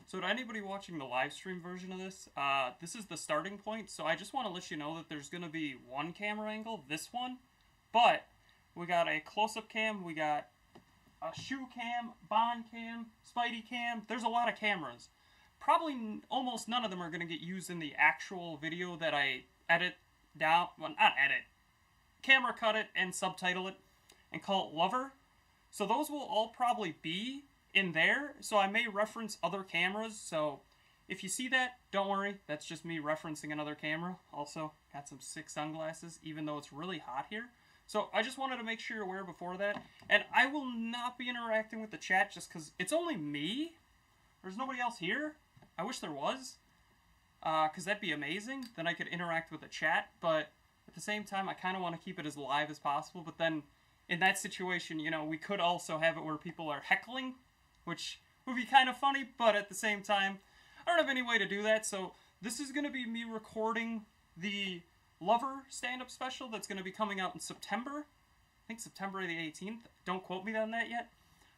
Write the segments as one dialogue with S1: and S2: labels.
S1: So to anybody watching the live stream version of this, this is the starting point. So I just want to let you know that there's going to be one camera angle, this one. But we got a close-up cam, we got a shoe cam, Bond cam, Spidey cam. There's a lot of cameras. Probably almost none of them are going to get used in the actual video that I edit down. Well, not edit. Camera cut it and subtitle it and call it Lover. So those will all probably be in there. So I may reference other cameras. So if you see that, don't worry. That's just me referencing another camera. Also, got some sick sunglasses, even though it's really hot here. So I just wanted to make sure you're aware before that. And I will not be interacting with the chat just because it's only me. There's nobody else here. I wish there was. Because that'd be amazing. Then I could interact with the chat. But at the same time, I kind of want to keep it as live as possible. But then in that situation, you know, we could also have it where people are heckling, which would be kind of funny. But at the same time, I don't have any way to do that. So this is going to be me recording the Lover stand-up special that's going to be coming out in September. I think September the 18th. Don't quote me on that yet.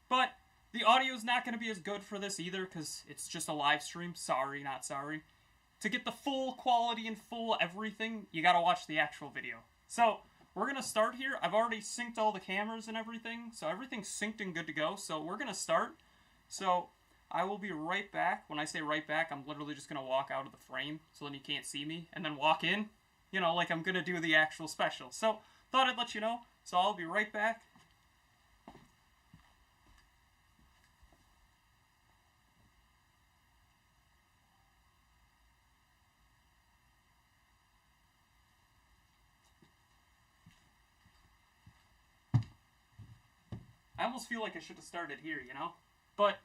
S1: But the audio is not going to be as good for this either because it's just a live stream. Sorry, not sorry. To get the full quality and full everything, you got to watch the actual video. So we're going to start here. I've already synced all the cameras and everything. So everything's synced and good to go. So we're going to start. So I will be right back. When I say right back, I'm literally just going to walk out of the frame so then you can't see me and then walk in. You know, like I'm going to do the actual special. So, thought I'd let you know. So, I'll be right back. I almost feel like I should have started here, you know? But,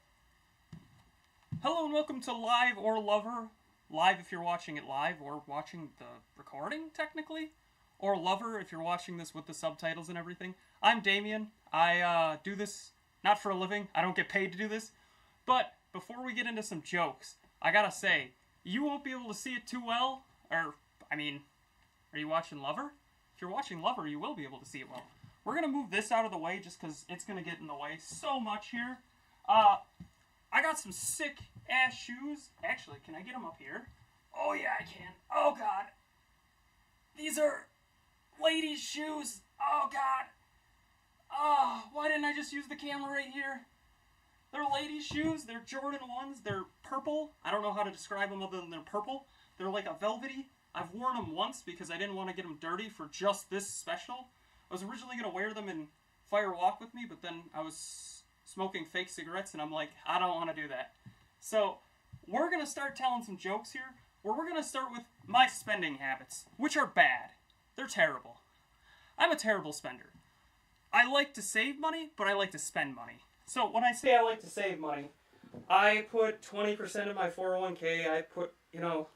S1: hello and welcome to Live or Lover. Live if you're watching it live, or watching the recording, technically. Or Lover if you're watching this with the subtitles and everything. I'm Damian. I do this not for a living. I don't get paid to do this. But before we get into some jokes, I gotta say, you won't be able to see it too well. Or, I mean, are you watching Lover? If you're watching Lover, you will be able to see it well. We're gonna move this out of the way just because it's gonna get in the way so much here. I got some sick-ass shoes. Actually, can I get them up here? Oh, yeah, I can. Oh, God. These are ladies' shoes. Oh, God. Oh, why didn't I just use the camera right here? They're ladies' shoes. They're Jordan 1s. They're purple. I don't know how to describe them other than they're purple. They're like a velvety. I've worn them once because I didn't want to get them dirty for just this special. I was originally going to wear them and fire walk with me, but then I was smoking fake cigarettes, and I'm like, I don't want to do that. So, we're going to start telling some jokes here, where we're going to start with my spending habits, which are bad. They're terrible. I'm a terrible spender. I like to save money, but I like to spend money. So, when I say I like to save money, I put 20% of my 401k, I put, you know,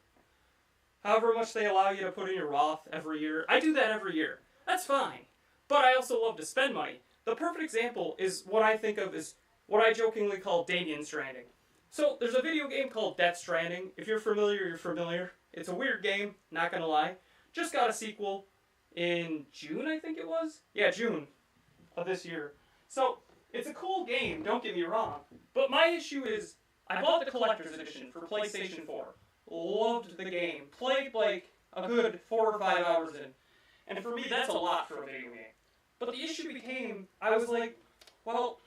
S1: however much they allow you to put in your Roth every year. I do that every year. That's fine. But I also love to spend money. The perfect example is what I think of as what I jokingly call Damian Stranding. So, there's a video game called Death Stranding. If you're familiar, you're familiar. It's a weird game, not gonna lie. Just got a sequel in June, I think it was? Yeah, June of this year. So, it's a cool game, don't get me wrong. But my issue is, I bought the collector's edition for PlayStation 4. Loved the game. Played like a good 4 or 5 hours in. And for me, that's a lot for a video game. But the issue became, I was like, well,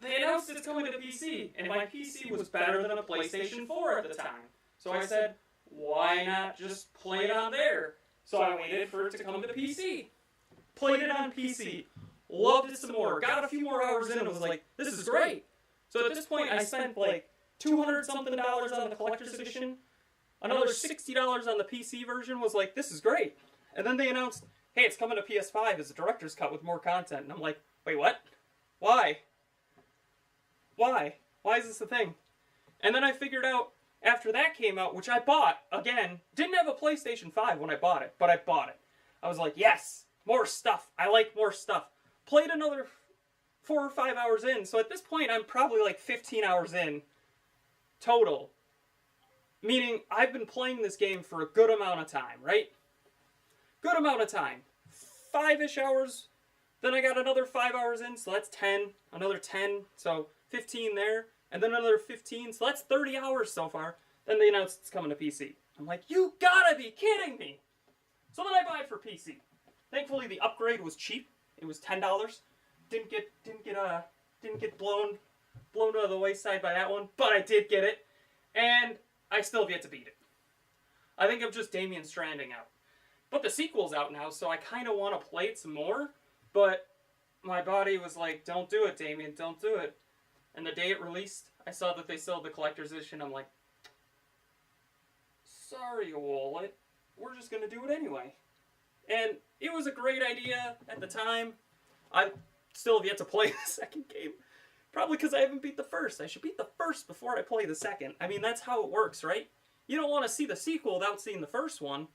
S1: they announced it's coming to PC, and my PC was better than a PlayStation 4 at the time. So I said, why not just play it on there? So I waited for it to come to PC. Played it on PC. Loved it some more. Got a few more hours in and was like, this is great. So at this point, I spent like $200-something on the collector's edition. Another $60 on the PC version. Was like, this is great. And then they announced, hey, it's coming to PS5 as a director's cut with more content. And I'm like, wait, what? Why? Why? Why is this a thing? And then I figured out, after that came out, which I bought, again, didn't have a PlayStation 5 when I bought it, but I bought it. I was like, yes, more stuff. I like more stuff. Played another 4 or 5 hours in, so at this point I'm probably like 15 hours in total. Meaning, I've been playing this game for a good amount of time, right? Good amount of time. 5-ish hours. Then I got another 5 hours in, so that's 10. Another 10, so 15 there. And then another 15, so that's 30 hours so far. Then they announced it's coming to PC. I'm like, you gotta be kidding me! So then I buy it for PC. Thankfully, the upgrade was cheap. It was $10. Didn't get blown out of the wayside by that one, but I did get it, and I still have yet to beat it. I think I'm just Damian stranding out. But the sequel's out now, so I kind of want to play it some more, but my body was like, don't do it, Damian, don't do it. And the day it released, I saw that they sold the collector's edition. I'm like, sorry, wallet, we're just going to do it anyway. And it was a great idea at the time. I still have yet to play the second game. Probably because I haven't beat the first. I should beat the first before I play the second. I mean, that's how it works, right? You don't want to see the sequel without seeing the first one.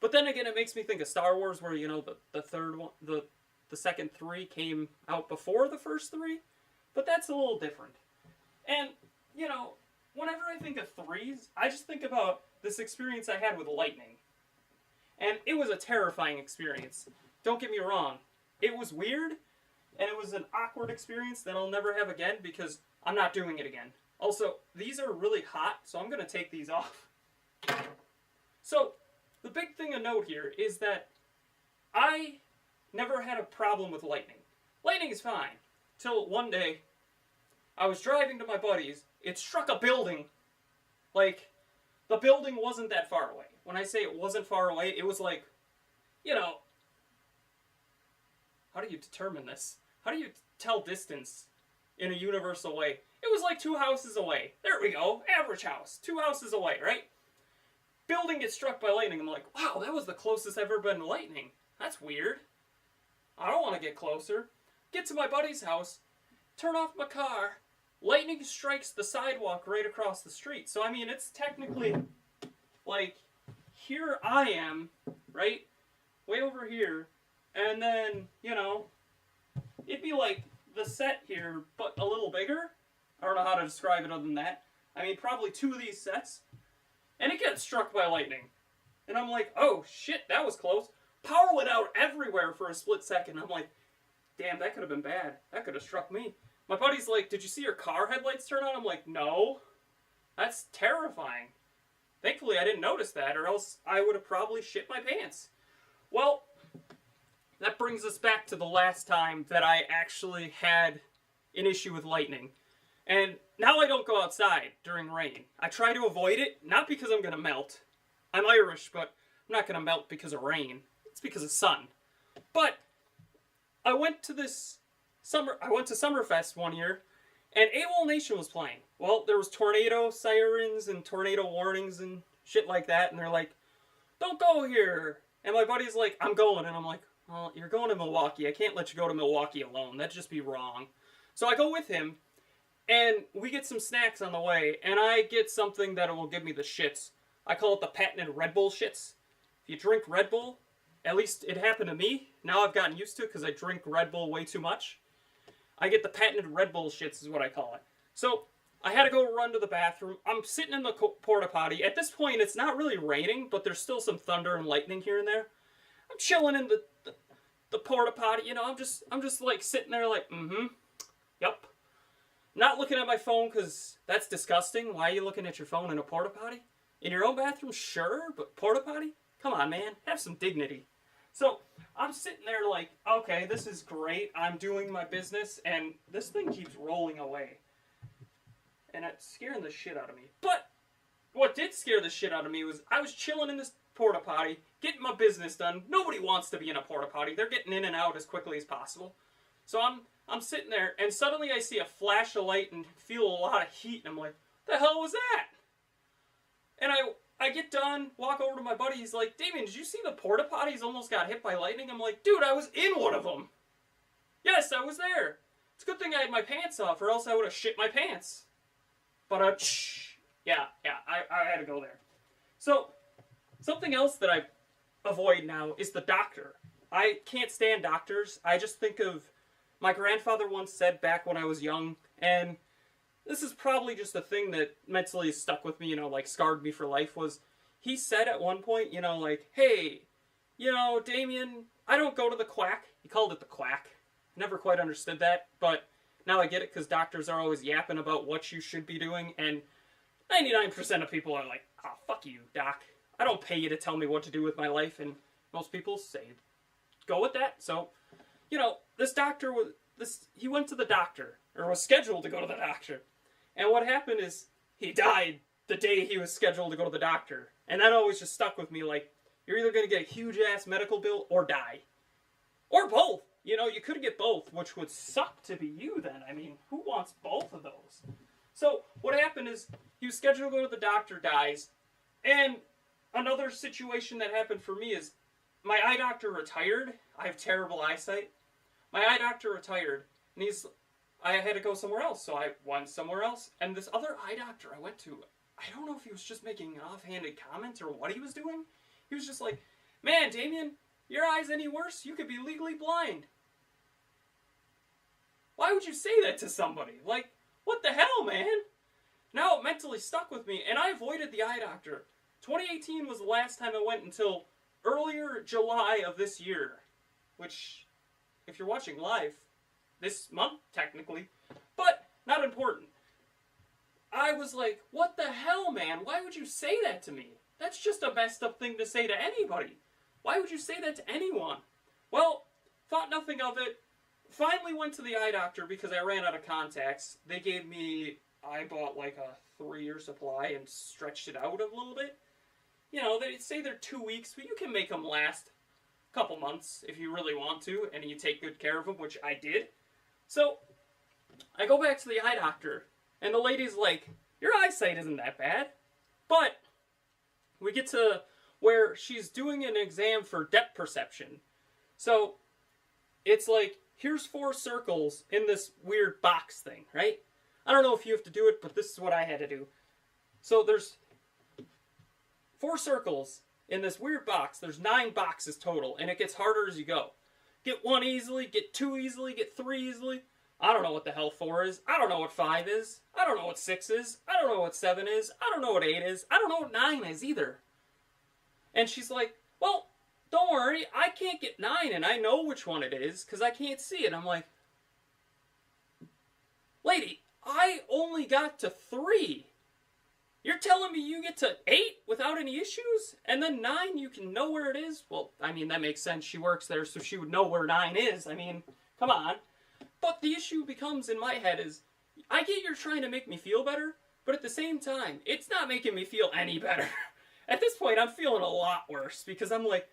S1: But then again, it makes me think of Star Wars, where, you know, the third one, the second 3 came out before the first 3. But that's a little different. And, you know, whenever I think of 3s, I just think about this experience I had with lightning. And it was a terrifying experience. Don't get me wrong. It was weird, and it was an awkward experience that I'll never have again because I'm not doing it again. Also, these are really hot, so I'm going to take these off. So, the big thing to note here is that I never had a problem with lightning. Lightning is fine. Till one day, I was driving to my buddy's, it struck a building. Like, the building wasn't that far away. When I say it wasn't far away, it was like, you know, how do you determine this? How do you tell distance in a universal way? It was like 2 houses away. There we go. Average house. 2 houses away, right? Building gets struck by lightning. I'm like, wow, that was the closest I've ever been to lightning. That's weird. I don't want to get closer. Get to my buddy's house. Turn off my car. Lightning strikes the sidewalk right across the street. So, I mean, it's technically, like, here I am, right? Way over here. And then, you know, it'd be like the set here, but a little bigger. I don't know how to describe it other than that. I mean, probably 2 of these sets. And it gets struck by lightning. And I'm like, oh, shit, that was close. Power went out everywhere for a split second. I'm like, damn, that could have been bad. That could have struck me. My buddy's like, did you see your car headlights turn on? I'm like, no. That's terrifying. Thankfully, I didn't notice that, or else I would have probably shit my pants. Well, that brings us back to the last time that I actually had an issue with lightning. And now I don't go outside during rain. I try to avoid it, not because I'm going to melt. I'm Irish, but I'm not going to melt because of rain. It's because of sun. But I went to Summerfest one year, and AWOL Nation was playing. Well, there was tornado sirens and tornado warnings and shit like that, and they're like, don't go here. And my buddy's like, I'm going, and I'm like, well, you're going to Milwaukee. I can't let you go to Milwaukee alone. That'd just be wrong. So I go with him, and we get some snacks on the way, and I get something that will give me the shits. I call it the patented Red Bull shits. If you drink Red Bull, at least it happened to me. Now I've gotten used to it because I drink Red Bull way too much. I get the patented Red Bull shits is what I call it. So I had to go run to the bathroom. I'm sitting in the porta potty. At this point, it's not really raining, but there's still some thunder and lightning here and there. I'm chilling in the porta potty, you know. I'm just like sitting there like, yep. Not looking at my phone because that's disgusting. Why are you looking at your phone in a porta potty? In your own bathroom, sure, but porta potty? Come on, man. Have some dignity. So I'm sitting there like, okay, this is great. I'm doing my business, and this thing keeps rolling away. And it's scaring the shit out of me. But what did scare the shit out of me was I was chilling in this porta potty, getting my business done. Nobody wants to be in a porta potty. They're getting in and out as quickly as possible. So I'm sitting there, and suddenly I see a flash of light and feel a lot of heat, and I'm like, what the hell was that? And I get done, walk over to my buddy, he's like, Damian, did you see the porta potties almost got hit by lightning? I'm like, dude, I was in one of them. Yes, I was there. It's a good thing I had my pants off, or else I would have shit my pants. But, I had to go there. So, something else that I avoid now is the doctor. I can't stand doctors. I just think of, my grandfather once said back when I was young, and this is probably just a thing that mentally stuck with me, you know, like scarred me for life, was he said at one point, you know, like, hey, Damian, I don't go to the quack. He called it the quack. Never quite understood that, but now I get it because doctors are always yapping about what you should be doing, and 99% of people are like, oh, fuck you, doc. I don't pay you to tell me what to do with my life, and most people say, go with that. So, this doctor he went to the doctor, or was scheduled to go to the doctor, and what happened is he died the day he was scheduled to go to the doctor, and that always just stuck with me, like, you're either going to get a huge-ass medical bill or die. Or both. You could get both, which would suck to be you then. I mean, who wants both of those? So, what happened is, he was scheduled to go to the doctor, dies, and another situation that happened for me is, my eye doctor retired. I have terrible eyesight. My eye doctor retired, and I had to go somewhere else, so I went somewhere else, and this other eye doctor I went to, I don't know if he was just making an offhanded comment or what he was doing. He was just like, man, Damian, your eye's any worse, you could be legally blind. Why would you say that to somebody? Like, what the hell, man? Now it mentally stuck with me, and I avoided the eye doctor. 2018 was the last time I went until earlier July of this year. Which, if you're watching live, this month, technically. But, not important. I was like, what the hell, man? Why would you say that to me? That's just a messed up thing to say to anybody. Why would you say that to anyone? Well, thought nothing of it. Finally went to the eye doctor because I ran out of contacts. I bought like a 3-year supply and stretched it out a little bit. They say they're 2 weeks, but you can make them last a couple months if you really want to, and you take good care of them, which I did. So, I go back to the eye doctor, and the lady's like, your eyesight isn't that bad. But we get to where she's doing an exam for depth perception. So, it's like, here's 4 circles in this weird box thing, right? I don't know if you have to do it, but this is what I had to do. So, there's 4 circles in this weird box. There's 9 boxes total, and it gets harder as you go. Get 1 easily, get 2 easily, get 3 easily. I don't know what the hell 4 is. I don't know what 5 is. I don't know what 6 is. I don't know what 7 is. I don't know what 8 is. I don't know what 9 is either. And she's like, well, don't worry, I can't get 9, and I know which one it is, because I can't see it. I'm like, lady, I only got to 3. You're telling me you get to 8 without any issues? And then 9, you can know where it is? Well, I mean, that makes sense. She works there, so she would know where 9 is. I mean, come on. But the issue becomes, in my head, is I get you're trying to make me feel better, but at the same time, it's not making me feel any better. At this point, I'm feeling a lot worse, because I'm like,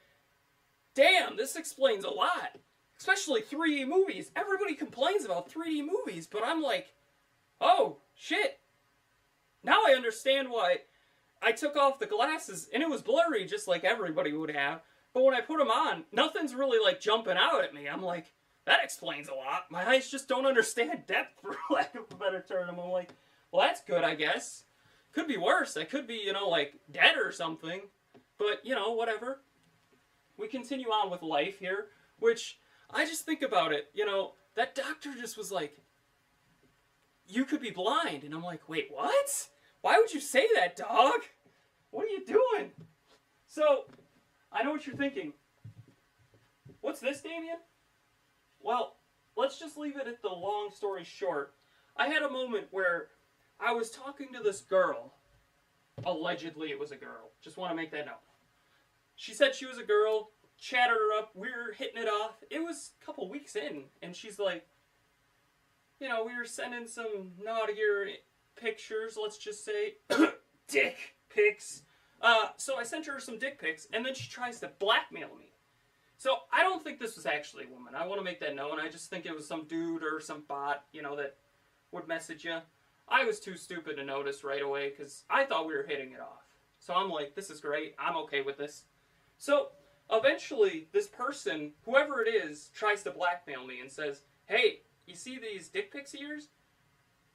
S1: damn, this explains a lot. Especially 3D movies. Everybody complains about 3D movies, but I'm like, oh, shit. Now I understand why I took off the glasses, and it was blurry just like everybody would have. But when I put them on, nothing's really like jumping out at me. I'm like, that explains a lot. My eyes just don't understand depth, for lack of a better term. I'm like, well, that's good, I guess. Could be worse. I could be, like, dead or something. But, whatever. We continue on with life here, which I just think about it. That doctor just was like, you could be blind. And I'm like, wait, what? Why would you say that, dog? What are you doing? So, I know what you're thinking. What's this, Damian? Well, let's just leave it at the long story short. I had a moment where I was talking to this girl. Allegedly it was a girl. Just want to make that known. She said she was a girl, chatted her up, we were hitting it off. It was a couple weeks in, and she's like, we were sending some naughtier pictures, let's just say. Dick pics. So I sent her some dick pics, and then she tries to blackmail me. So I don't think this was actually a woman. I want to make that known. I just think it was some dude or some bot, that would message you. I was too stupid to notice right away, because I thought we were hitting it off. So I'm like, this is great. I'm okay with this. So eventually, this person, whoever it is, tries to blackmail me and says, hey, you see these dick pics of yours?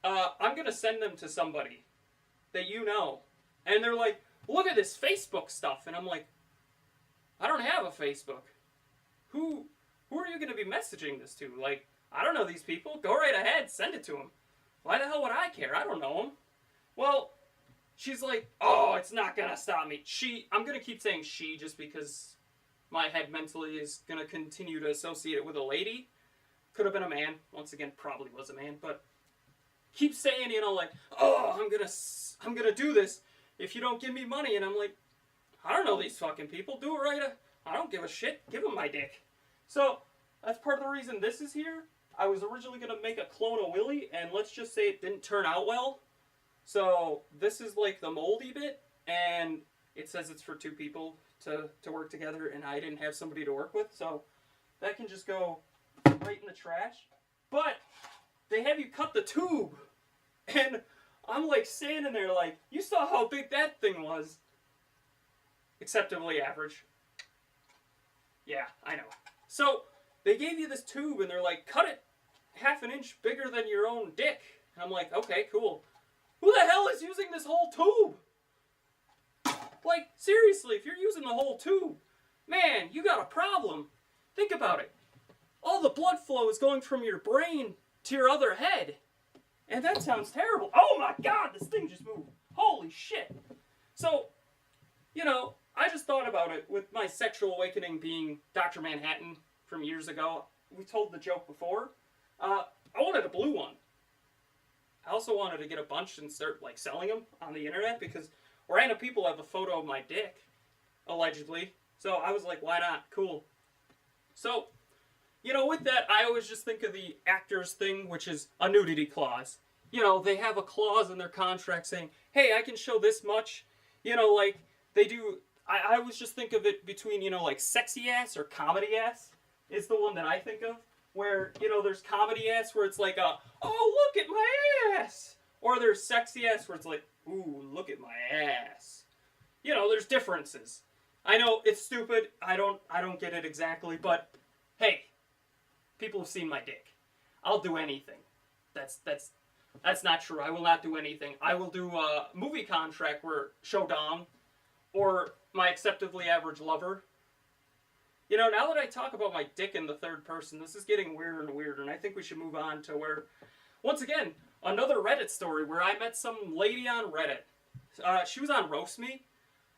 S1: I'm going to send them to somebody that you know. And they're like, look at this Facebook stuff. And I'm like, I don't have a Facebook. Who are you going to be messaging this to? Like, I don't know these people. Go right ahead. Send it to them. Why the hell would I care? I don't know them. Well, she's like, oh, it's not going to stop me. I'm going to keep saying she just because my head mentally is going to continue to associate it with a lady. Could have been a man. Once again, probably was a man. But keep saying, you know, like, oh, I'm gonna do this if you don't give me money. And I'm like, I don't know these fucking people. Do it right. I don't give a shit. Give them my dick. So that's part of the reason this is here. I was originally going to make a clone of Willie, and let's just say it didn't turn out well. So this is like the moldy bit, and it says it's for 2 people to work together, and I didn't have somebody to work with, so that can just go right in the trash. But they have you cut the tube, and I'm like standing there like, you saw how big that thing was. Acceptably average. Yeah, I know. So they gave you this tube, and they're like, cut it half an inch bigger than your own dick. And I'm like, okay, cool. Who the hell is using this whole tube? Like, seriously, if you're using the whole tube, man, you got a problem. Think about it. All the blood flow is going from your brain to your other head. And that sounds terrible. Oh my god, this thing just moved. Holy shit. So, you know, I just thought about it with my sexual awakening being Dr. Manhattan from years ago. We told the joke before. I wanted a blue one. I also wanted to get a bunch and start like selling them on the internet because random people have a photo of my dick, allegedly. So I was like, why not? Cool. So, you know, with that, I always just think of the actors thing, which is a nudity clause. You know, they have a clause in their contract saying, hey, I can show this much. You know, like, they do... I always just think of it between, you know, like, sexy ass or comedy ass is the one that I think of. Where, you know, there's comedy ass where it's like, oh, look at my ass! Or there's sexy ass where it's like, ooh, look at my ass. You know, there's differences. I know, it's stupid. I don't get it exactly, but, hey, people have seen my dick. I'll do anything. That's not true. I will not do anything. I will do a movie contract where show dong, or my acceptably average lover. You know, now that I talk about my dick in the third person, this is getting weirder and weirder, and I think we should move on to where, once again, another Reddit story where I met some lady on Reddit. She was on Roast Me.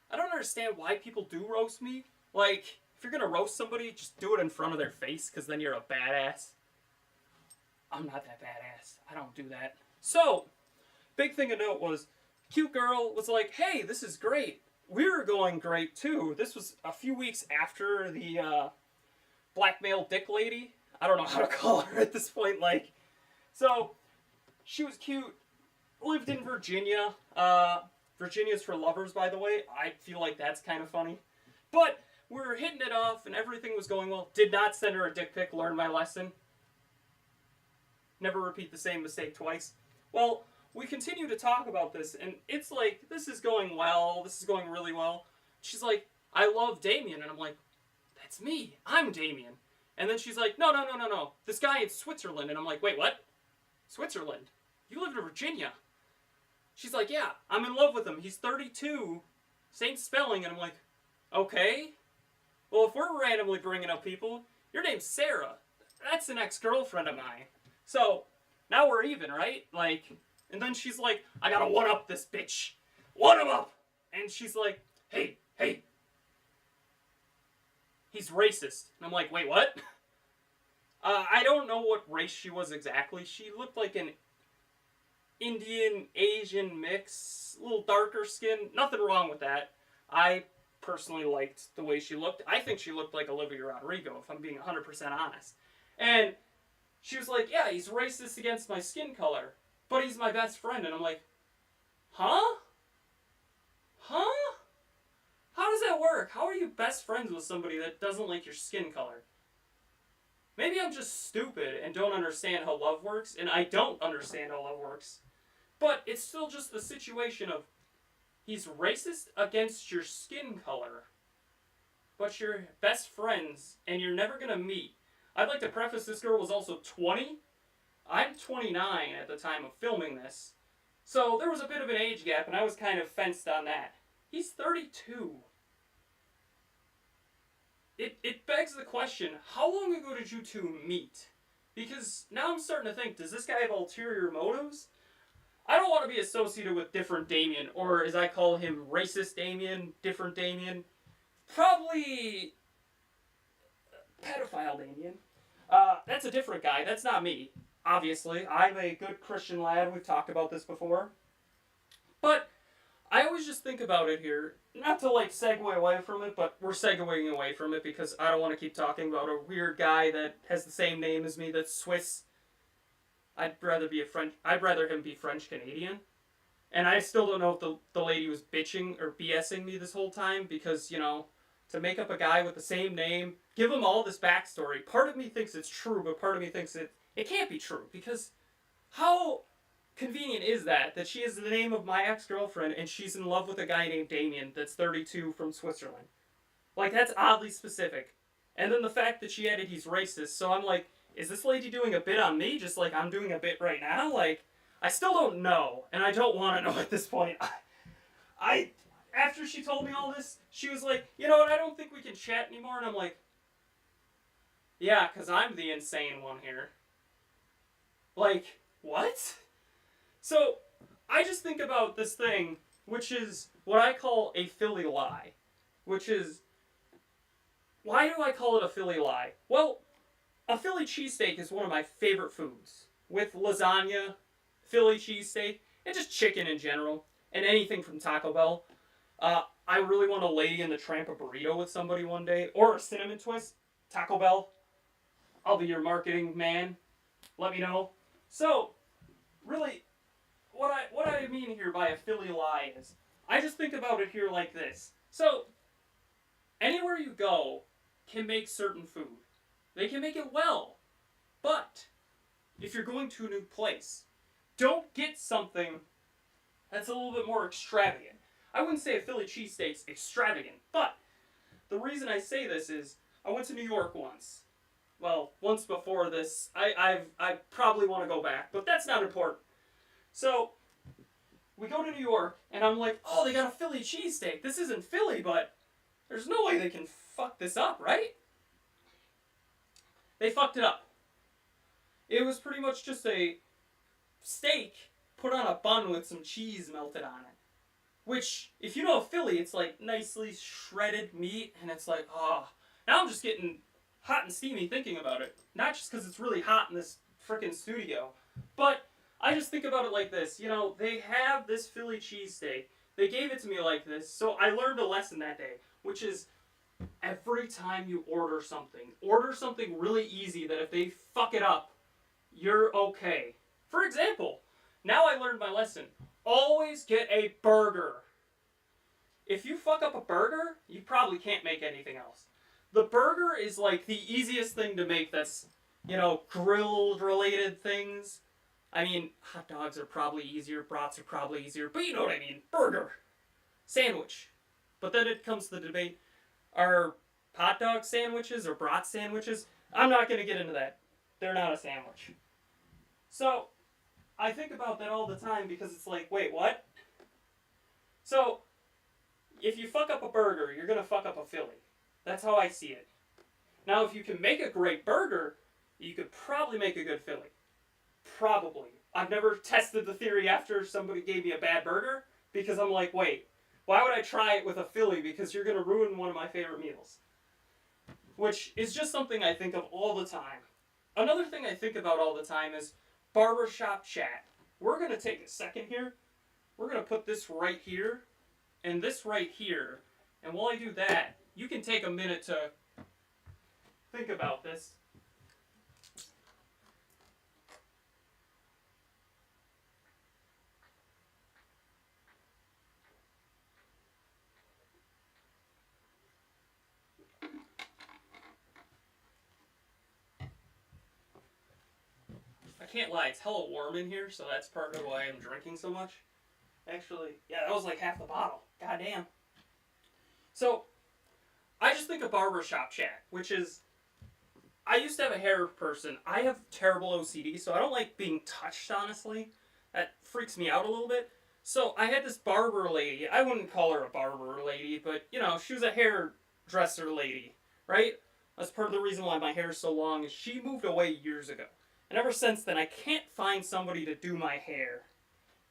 S1: I don't understand why people do roast me. Like, if you're gonna roast somebody, just do it in front of their face, because then you're a badass. I'm not that badass. I don't do that. So, big thing to note was, cute girl was like, hey, this is great. We were going great, too. This was a few weeks after the blackmail dick lady. I don't know how to call her at this point. Like, so, she was cute. Lived in Virginia. Virginia's for lovers, by the way. I feel like that's kind of funny. But we were hitting it off, and everything was going well. Did not send her a dick pic. Learned my lesson. Never repeat the same mistake twice. Well, we continue to talk about this, and it's like, this is going well, this is going really well. She's like, I love Damian, and I'm like, that's me, I'm Damian. And then she's like, no, this guy in Switzerland, and I'm like, wait, what? Switzerland? You live in Virginia. She's like, yeah, I'm in love with him, he's 32, same spelling, and I'm like, okay. Well, if we're randomly bringing up people, your name's Sarah. That's an ex-girlfriend of mine. So, now we're even, right? Like... And then she's like, I gotta one-up this bitch. One him up! And she's like, hey. He's racist. And I'm like, wait, what? I don't know what race she was exactly. She looked like an Indian-Asian mix. A little darker skin. Nothing wrong with that. I personally liked the way she looked. I think she looked like Olivia Rodrigo, if I'm being 100% honest. And she was like, yeah, he's racist against my skin color. But he's my best friend, and I'm like, huh? How does that work? How are you best friends with somebody that doesn't like your skin color? Maybe I'm just stupid and don't understand how love works, and I don't understand how love works. But it's still just the situation of, he's racist against your skin color, but you're best friends, and you're never gonna meet. I'd like to preface, this girl was also 20. I'm 29 at the time of filming this, so there was a bit of an age gap, and I was kind of fenced on that. He's 32. It begs the question, how long ago did you two meet? Because now I'm starting to think, does this guy have ulterior motives? I don't want to be associated with different Damian, or as I call him, racist Damian, different Damian. Probably pedophile, Damian. That's a different guy. That's not me. Obviously, I'm a good Christian lad. We've talked about this before. But I always just think about it here, not to like segue away from it, but we're segueing away from it because I don't want to keep talking about a weird guy that has the same name as me that's Swiss. I'd rather him be French Canadian. And I still don't know if the lady was bitching or BSing me this whole time because, you know, to make up a guy with the same name, give him all this backstory. Part of me thinks it's true, but part of me thinks it can't be true because how convenient is that she is the name of my ex-girlfriend and she's in love with a guy named Damian that's 32 from Switzerland. Like, that's oddly specific. And then the fact that she added he's racist, so I'm like, is this lady doing a bit on me just like I'm doing a bit right now? Like, I still don't know, and I don't want to know at this point. I after she told me all this, she was like, you know what, I don't think we can chat anymore, and I'm like, yeah, because I'm the insane one here. Like, what? So, I just think about this thing, which is what I call a Philly lie. Which is, why do I call it a Philly lie? Well, a Philly cheesesteak is one of my favorite foods. With lasagna, Philly cheesesteak, and just chicken in general, and anything from Taco Bell. I really want to Lady in the Tramp a burrito with somebody one day, or a cinnamon twist, Taco Bell. I'll be your marketing man. Let me know. So, really, what I mean here by a Philly lie is, I just think about it here like this. So, anywhere you go can make certain food. They can make it well. But, if you're going to a new place, don't get something that's a little bit more extravagant. I wouldn't say a Philly cheesesteak's extravagant, but the reason I say this is I went to New York once. Well, once before this. I probably want to go back, but that's not important. So, we go to New York, and I'm like, oh, they got a Philly cheesesteak. This isn't Philly, but there's no way they can fuck this up, right? They fucked it up. It was pretty much just a steak put on a bun with some cheese melted on it. Which, if you know Philly, it's like nicely shredded meat, and it's like, oh. Now I'm just getting hot and steamy thinking about it. Not just because it's really hot in this frickin' studio, but I just think about it like this. You know, they have this Philly cheesesteak. They gave it to me like this, so I learned a lesson that day, which is every time you order something really easy that if they fuck it up, you're okay. For example, now I learned my lesson. Always get a burger. If you fuck up a burger, you probably can't make anything else. The burger is like the easiest thing to make that's, you know, grilled related things. I mean, hot dogs are probably easier, brats are probably easier, but you know what I mean. Burger. Sandwich. But then it comes to the debate, are hot dog sandwiches or brat sandwiches? I'm not going to get into that. They're not a sandwich. So, I think about that all the time because it's like, wait, what? So, if you fuck up a burger, you're going to fuck up a Philly. That's how I see it. Now, if you can make a great burger, you could probably make a good Philly. Probably. I've never tested the theory after somebody gave me a bad burger because I'm like, wait, why would I try it with a Philly? Because you're going to ruin one of my favorite meals. Which is just something I think of all the time. Another thing I think about all the time is barbershop chat. We're going to take a second here. We're going to put this right here and this right here. And while I do that, you can take a minute to think about this. I can't lie, it's hella warm in here, so that's part of why I'm drinking so much. Actually, yeah, that was like half the bottle. Goddamn. So, I just think of barbershop chat, which is, I used to have a hair person. I have terrible OCD, so I don't like being touched, honestly. That freaks me out a little bit. So, I had this barber lady. I wouldn't call her a barber lady, but, you know, she was a hairdresser lady, right? That's part of the reason why my hair is so long, is she moved away years ago. And ever since then, I can't find somebody to do my hair.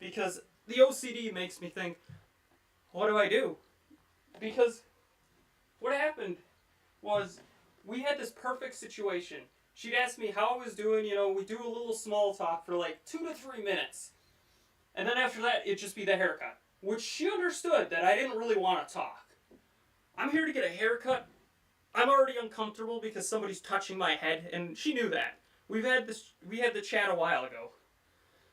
S1: Because the OCD makes me think, what do I do? Because what happened was, we had this perfect situation. She'd ask me how I was doing, you know, we do a little small talk for like 2 to 3 minutes. And then after that, it'd just be the haircut. Which she understood that I didn't really want to talk. I'm here to get a haircut. I'm already uncomfortable because somebody's touching my head, and she knew that. We had the chat a while ago.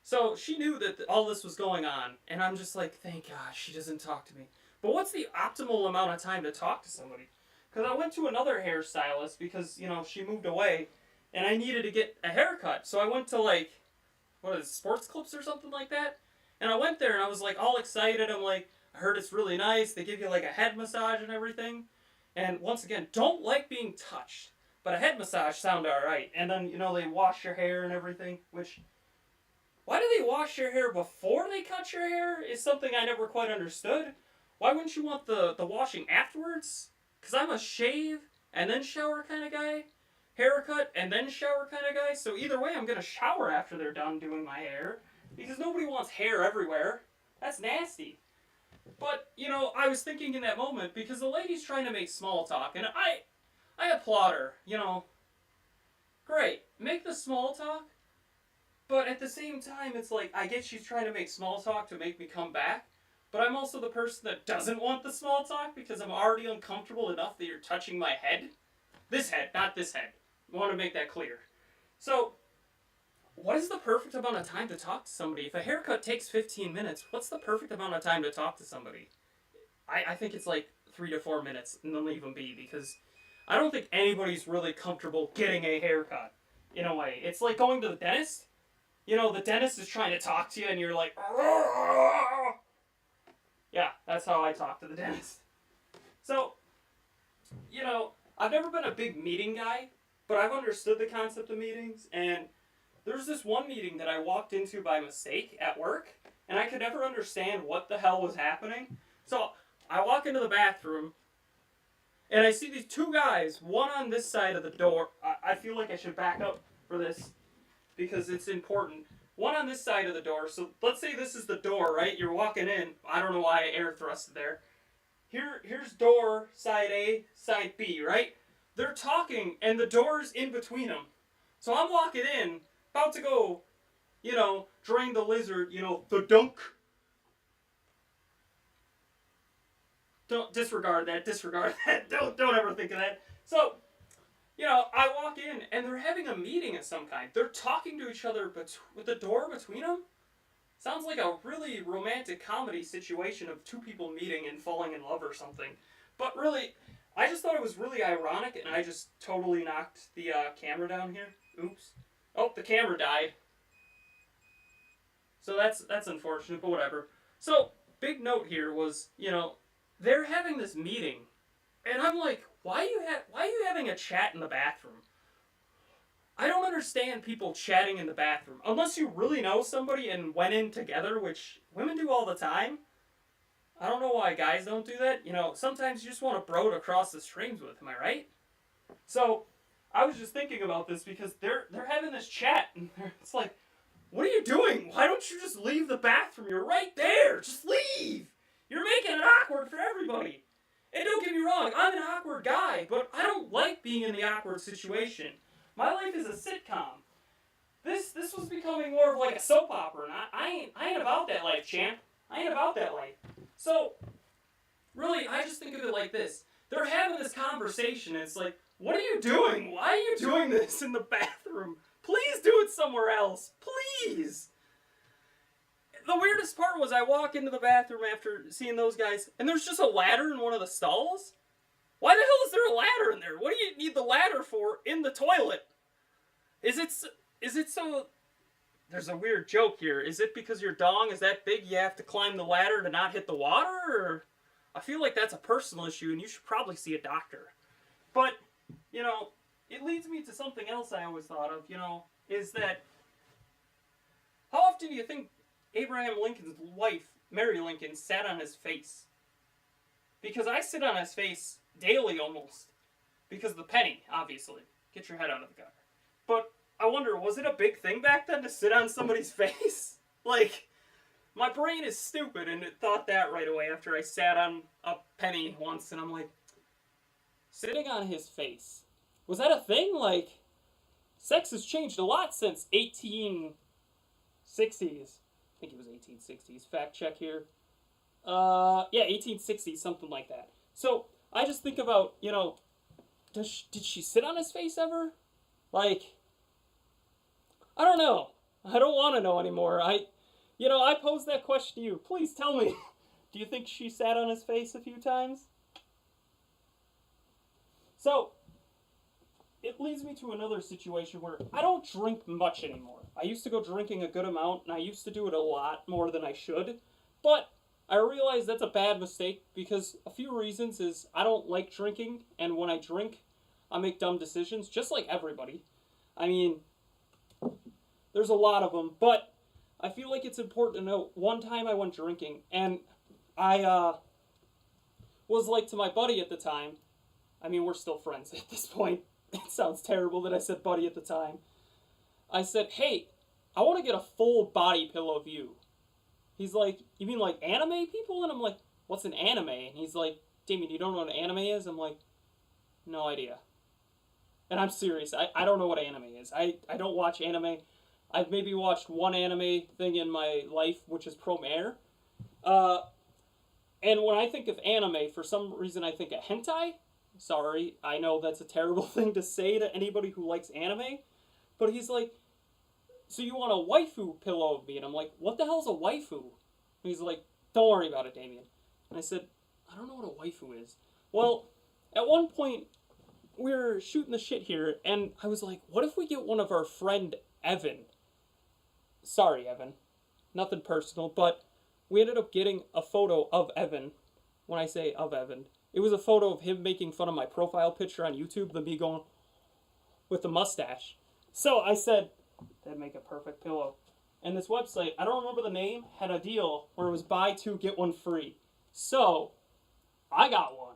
S1: So she knew that all this was going on, and I'm just like, thank God she doesn't talk to me. But what's the optimal amount of time to talk to somebody? Because I went to another hairstylist because, you know, she moved away, and I needed to get a haircut. So I went to, like, what is it, Sports Clips or something like that? And I went there, and I was, like, all excited. I'm like, I heard it's really nice. They give you, like, a head massage and everything. And once again, don't like being touched. But a head massage sounded alright. And then, you know, they wash your hair and everything, which... Why do they wash your hair before they cut your hair is something I never quite understood. Why wouldn't you want the washing afterwards? Because I'm a shave and then shower kind of guy. Haircut and then shower kind of guy. So either way, I'm going to shower after they're done doing my hair. Because nobody wants hair everywhere. That's nasty. But, you know, I was thinking in that moment, because the lady's trying to make small talk, and I applaud her, you know. Great, make the small talk, but at the same time, it's like, I get she's trying to make small talk to make me come back, but I'm also the person that doesn't want the small talk because I'm already uncomfortable enough that you're touching my head. This head, not this head. I want to make that clear. So, what is the perfect amount of time to talk to somebody? If a haircut takes 15 minutes, what's the perfect amount of time to talk to somebody? I think it's like 3 to 4 minutes, and then leave them be, because I don't think anybody's really comfortable getting a haircut, in a way. It's like going to the dentist. You know, the dentist is trying to talk to you, and you're like, "Argh!" Yeah, that's how I talk to the dentist. So, you know, I've never been a big meeting guy, but I've understood the concept of meetings, and there's this one meeting that I walked into by mistake at work, and I could never understand what the hell was happening. So I walk into the bathroom, and I see these two guys, one on this side of the door. I feel like I should back up for this because it's important. One on this side of the door. So let's say this is the door, right? You're walking in. I don't know why I air thrusted there. Here's door, side A, side B, right? They're talking, and the door's in between them. So I'm walking in, about to go, you know, drain the lizard, you know, the dunk. Don't disregard that. Don't ever think of that. So, you know, I walk in, and they're having a meeting of some kind. They're talking to each other with the door between them. Sounds like a really romantic comedy situation of two people meeting and falling in love or something. But really, I just thought it was really ironic, and I just totally knocked the camera down here. Oops. Oh, the camera died. So that's unfortunate, but whatever. So, big note here was, you know, they're having this meeting, and I'm like, why are you having a chat in the bathroom? I don't understand people chatting in the bathroom. Unless you really know somebody and went in together, which women do all the time. I don't know why guys don't do that. You know, sometimes you just want to bro to cross the streams with, am I right? So, I was just thinking about this because they're having this chat, and it's like, what are you doing? Why don't you just leave the bathroom? You're right there. Just leave. You're making it awkward for everybody. And don't get me wrong, I'm an awkward guy, but I don't like being in the awkward situation. My life is a sitcom. This was becoming more of like a soap opera, and I ain't about that life, champ. I ain't about that life. So, really, I just think of it like this. They're having this conversation, and it's like, what are you doing? Why are you doing this in the bathroom? Please do it somewhere else. Please. The weirdest part was I walk into the bathroom after seeing those guys, and there's just a ladder in one of the stalls? Why the hell is there a ladder in there? What do you need the ladder for in the toilet? Is it so... There's a weird joke here. Is it because your dong is that big you have to climb the ladder to not hit the water? Or... I feel like that's a personal issue, and you should probably see a doctor. But, you know, it leads me to something else I always thought of, you know, is that... How often do you think Abraham Lincoln's wife, Mary Lincoln, sat on his face? Because I sit on his face daily almost. Because of the penny, obviously. Get your head out of the gutter. But I wonder, was it a big thing back then to sit on somebody's face? Like, my brain is stupid and it thought that right away after I sat on a penny once, and I'm like, sitting on his face. Was that a thing? Like, sex has changed a lot since 1860s. I think it was 1860s. Fact check here. Yeah, 1860s, something like that. So I just think about, did she sit on his face ever? Like, I don't know. I don't want to know anymore. I posed that question to you. Please tell me. Do you think she sat on his face a few times? So, it leads me to another situation where I don't drink much anymore. I used to go drinking a good amount, and I used to do it a lot more than I should. But I realize that's a bad mistake because a few reasons is I don't like drinking, and when I drink, I make dumb decisions, just like everybody. I mean, there's a lot of them, but I feel like it's important to know. One time I went drinking, and I was like to my buddy at the time. I mean, we're still friends at this point. It sounds terrible that I said buddy at the time. I said, hey, I want to get a full body pillow view. He's like, you mean like anime people? And I'm like, what's an anime? And he's like, Damian, you don't know what an anime is? I'm like, no idea. And I'm serious. I don't know what anime is. I don't watch anime. I've maybe watched one anime thing in my life, which is Promare. And when I think of anime, for some reason I think of hentai. Sorry, I know that's a terrible thing to say to anybody who likes anime. But he's like, so you want a waifu pillow of me? And I'm like, what the hell's a waifu? And he's like, don't worry about it, Damian. And I said, I don't know what a waifu is. Well, at one point, we were shooting the shit here, and I was like, what if we get one of our friend Evan? Sorry, Evan. Nothing personal, but we ended up getting a photo of Evan. When I say of Evan, it was a photo of him making fun of my profile picture on YouTube, the me going with the mustache. So I said, that'd make a perfect pillow. And this website, I don't remember the name, had a deal where it was buy two, get one free. So I got one.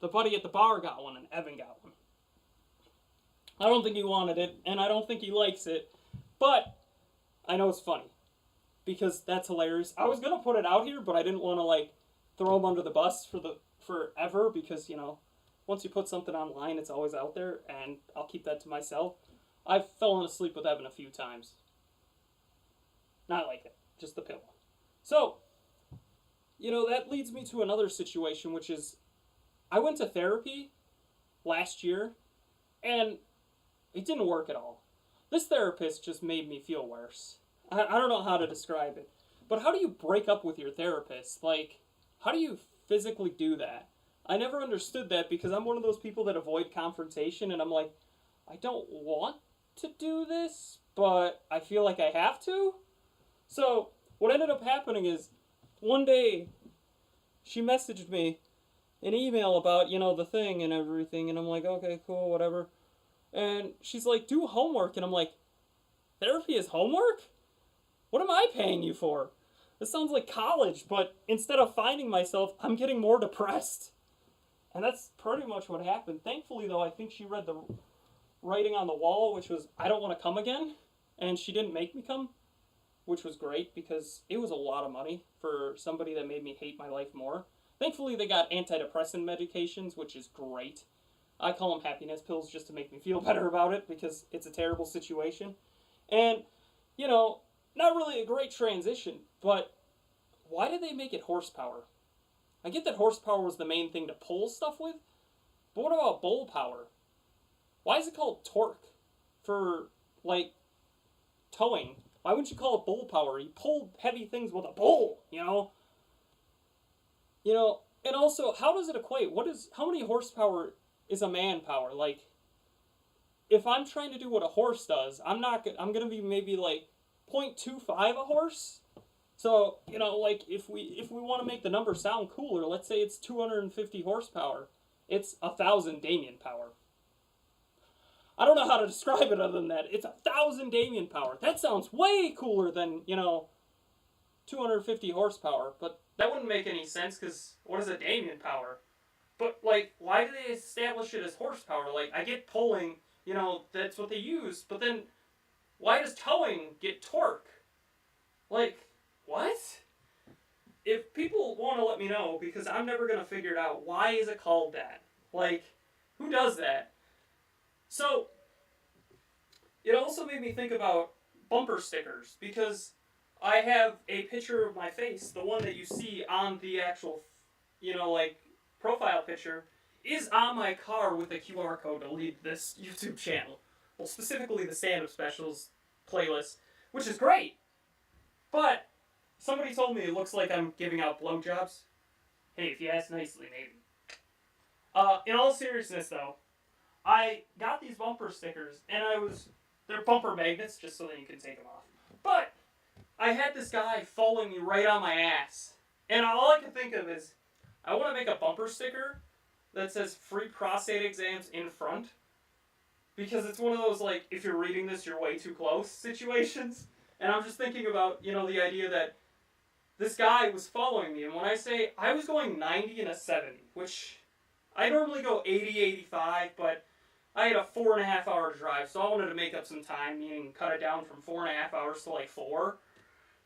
S1: The buddy at the bar got one, and Evan got one. I don't think he wanted it, and I don't think he likes it, but I know it's funny because that's hilarious. I was gonna put it out here, but I didn't want to throw him under the bus forever because once you put something online, it's always out there, and I'll keep that to myself. I've fallen asleep with Evan a few times. Not like it, just the pillow. So, that leads me to another situation, which is I went to therapy last year, and it didn't work at all. This therapist just made me feel worse. I don't know how to describe it. But how do you break up with your therapist? How do you physically do that? I never understood that because I'm one of those people that avoid confrontation, and I'm like, I don't want to do this, but I feel like I have to. So what ended up happening is one day she messaged me an email about, the thing and everything, and I'm like, okay, cool, whatever. And she's like, do homework, and I'm like, therapy is homework? What am I paying you for? This sounds like college, but instead of finding myself, I'm getting more depressed. And that's pretty much what happened. Thankfully, though, I think she read the writing on the wall, which was, I don't want to come again, and she didn't make me come, which was great because it was a lot of money for somebody that made me hate my life more. Thankfully, they got antidepressant medications, which is great. I call them happiness pills just to make me feel better about it because it's a terrible situation. And, not really a great transition, but why did they make it horsepower? I get that horsepower was the main thing to pull stuff with, but what about bull power? Why is it called torque for, towing? Why wouldn't you call it bull power? You pull heavy things with a bull, and also, how does it equate? How many horsepower is a manpower? If I'm trying to do what a horse does, I'm going to be maybe 0.25 a horse. So, if we want to make the number sound cooler, let's say it's 250 horsepower. It's 1,000 Damian power. I don't know how to describe it other than that. It's 1,000 Damian power. That sounds way cooler than, 250 horsepower. But that wouldn't make any sense because what is a Damian power? But, why do they establish it as horsepower? I get pulling, that's what they use. But then, why does towing get torque? What? If people want to let me know, because I'm never going to figure it out, why is it called that? Who does that? So, it also made me think about bumper stickers, because I have a picture of my face, the one that you see on the actual, like, profile picture, is on my car with a QR code to lead this YouTube channel. Well, specifically the stand-up specials playlist, which is great. But somebody told me it looks like I'm giving out blowjobs. Hey, if you ask nicely, maybe. In all seriousness, though, I got these bumper stickers, and they're bumper magnets, just so that you can take them off. But I had this guy following me right on my ass. And all I could think of is, I want to make a bumper sticker that says free prostate exams in front. Because it's one of those, like, if you're reading this, you're way too close situations. And I'm just thinking about, the idea that this guy was following me. And when I say, I was going 90 and a 70, which I normally go 80, 85, but I had a 4.5 hour drive, so I wanted to make up some time, meaning cut it down from 4.5 hours to like 4.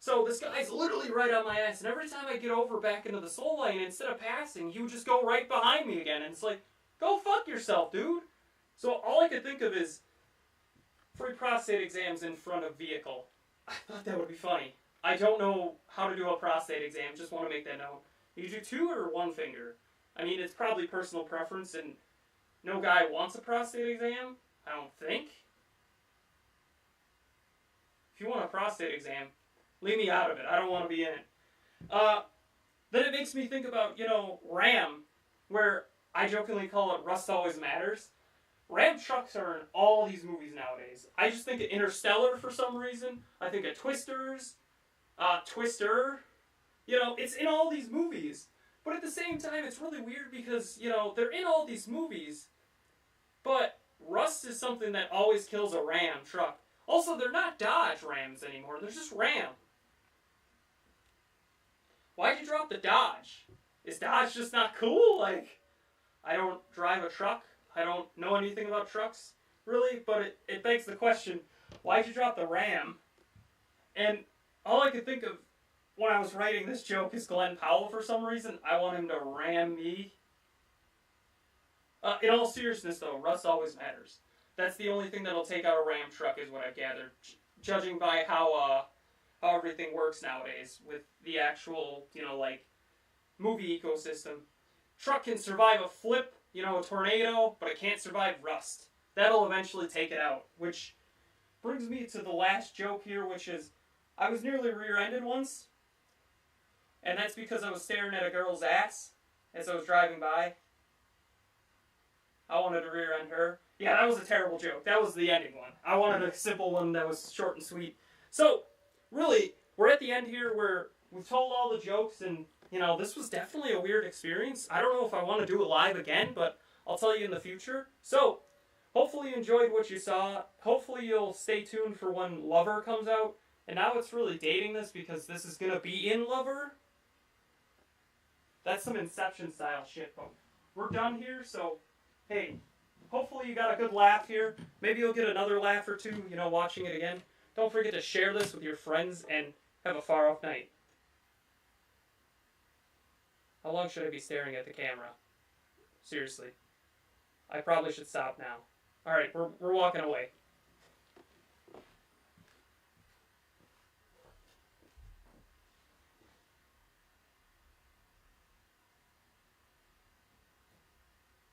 S1: So this guy's literally right on my ass, and every time I get over back into the soul lane, instead of passing, he would just go right behind me again, and it's like, go fuck yourself, dude. So all I could think of is free prostate exams in front of vehicle. I thought that would be funny. I don't know how to do a prostate exam, just want to make that known. You do 2 or 1 finger? I mean, it's probably personal preference, and no guy wants a prostate exam, I don't think. If you want a prostate exam, leave me out of it. I don't want to be in it. Then it makes me think about, Ram, where I jokingly call it Rust Always Matters. Ram trucks are in all these movies nowadays. I just think of Interstellar for some reason. I think of Twisters, Twister. It's in all these movies. But at the same time, it's really weird because, they're in all these movies, but rust is something that always kills a Ram truck. Also, they're not Dodge Rams anymore. They're just Ram. Why'd you drop the Dodge? Is Dodge just not cool? Like, I don't drive a truck. I don't know anything about trucks, really, but it begs the question, why'd you drop the Ram? And all I could think of when I was writing this joke is Glenn Powell for some reason. I want him to ram me. In all seriousness, though, rust always matters. That's the only thing that'll take out a Ram truck, is what I've gathered, judging by how everything works nowadays with the actual, movie ecosystem. Truck can survive a flip, a tornado, but it can't survive rust. That'll eventually take it out, which brings me to the last joke here, which is, I was nearly rear-ended once, and that's because I was staring at a girl's ass as I was driving by. I wanted to rear-end her. Yeah, that was a terrible joke. That was the ending one. I wanted a simple one that was short and sweet. So, really, we're at the end here where we've told all the jokes, and, this was definitely a weird experience. I don't know if I want to do it live again, but I'll tell you in the future. So, hopefully you enjoyed what you saw. Hopefully you'll stay tuned for when Lover comes out. And now it's really dating this because this is going to be in Lover. That's some Inception style shit, but we're done here, so hey, hopefully you got a good laugh here. Maybe you'll get another laugh or two, watching it again. Don't forget to share this with your friends, and have a far off night. How long should I be staring at the camera? Seriously. I probably should stop now. Alright, we're walking away.